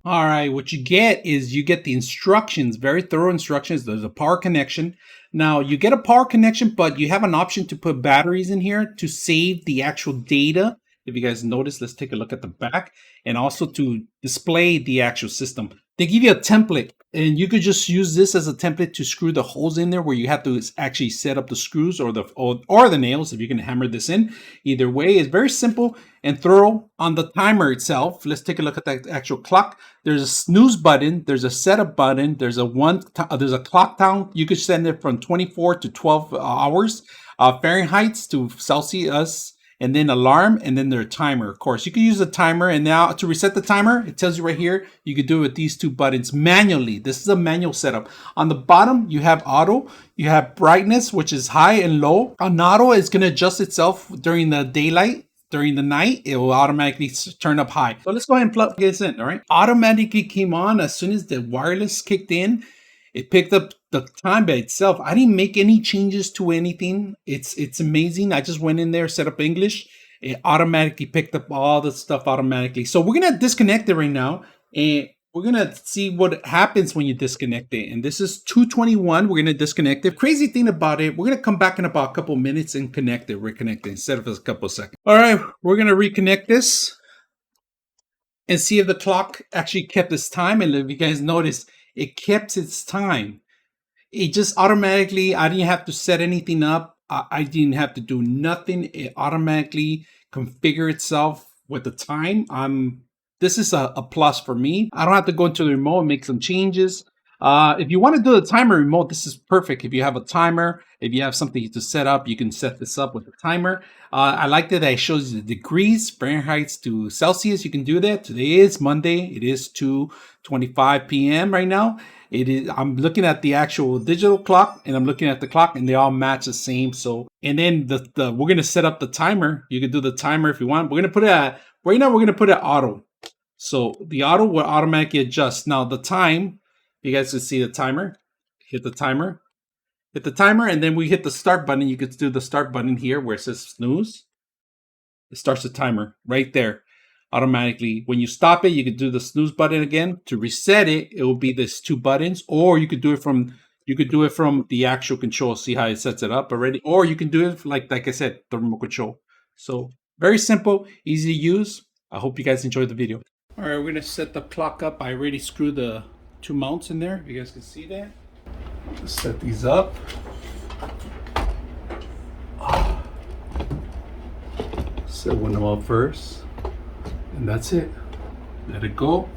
All right, what you get is you get the instructions, very thorough instructions. There's a power connection. Now you get a power connection, but you have an option to put batteries in here to save the actual data. If you guys notice, let's take a look at the back and also to display the actual system. They give you a template and you could just use this as a template to screw the holes in there where you have to actually set up the screws or the nails if you can hammer this in. Either way, it's very simple and thorough. On the timer itself, let's take a look at the actual clock. There's a snooze button, there's a setup button, there's a clock down. You could send it from 24 to 12 hours, Fahrenheit to Celsius, and then alarm, and then their timer. Of course, you can use the timer, and now to reset the timer, it tells you right here, you could do it with these two buttons manually. This is a manual setup. On the bottom, you have auto, you have brightness, which is high and low. On auto, it's gonna adjust itself during the daylight. During the night, it will automatically turn up high. So let's go ahead and plug this in, all right? Automatically came on as soon as the wireless kicked in. It picked up the time by itself. I didn't make any changes to anything. It's amazing. I just went in there, set up English. It automatically picked up all the stuff automatically. So we're gonna disconnect it right now, and we're gonna see what happens when you disconnect it. And this is 221. We're gonna disconnect it. Crazy thing about it, we're gonna come back in about a couple minutes and connect it, reconnect it instead of a couple of seconds. All right, we're gonna reconnect this and see if the clock actually kept its time. And if you guys notice, it kept its time. It just automatically, I didn't have to set anything up. I didn't have to do nothing. It automatically configure itself with the time. This is a plus for me. I don't have to go into the remote and make some changes. If you want to do the timer remote, this is perfect. If you have a timer, if you have something to set up, you can set this up with a timer. I like that it shows you the degrees, Fahrenheit to Celsius. You can do that. Today is Monday. It is 2:25 p.m. right now. It is. I'm looking at the actual digital clock, and I'm looking at the clock, and they all match the same. So, and then we're gonna set up the timer. You can do the timer if you want. We're gonna put it at right now. We're gonna put it auto. So the auto will automatically adjust. Now the time, you guys can see the timer. Hit the timer. Hit the timer, and then we hit the start button. You could do the start button here where it says snooze. It starts the timer right there automatically. When you stop it, you could do the snooze button again. To reset it, it will be these two buttons, or you could do it from the actual control. See how it sets it up already, or you can do it like I said, the remote control. So very simple, easy to use. I hope you guys enjoyed the video. All right, we're gonna set the clock up. I already screwed the two mounts in there. You guys can see that. Let's set these up. Set one of them up first, and that's it. Let it go.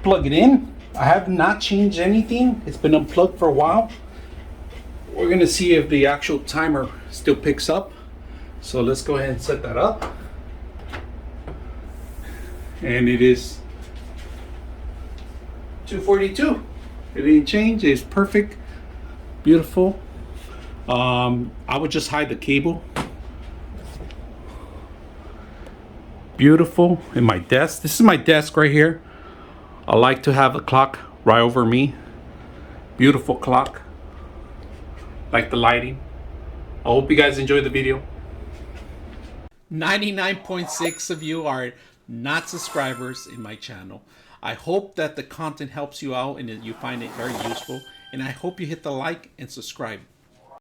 Plug it in. I have not changed anything. It's been unplugged for a while. We're gonna see if the actual timer still picks up. So let's go ahead and set that up. And it is 2:42. It didn't change. It's perfect, beautiful. I would just hide the cable. Beautiful in my desk. This is my desk right here. I like to have a clock right over me. Beautiful clock. Like the lighting. I hope you guys enjoyed the video. 99.6 of you are not subscribers in my channel. I hope that the content helps you out and that you find it very useful. And I hope you hit the like and subscribe.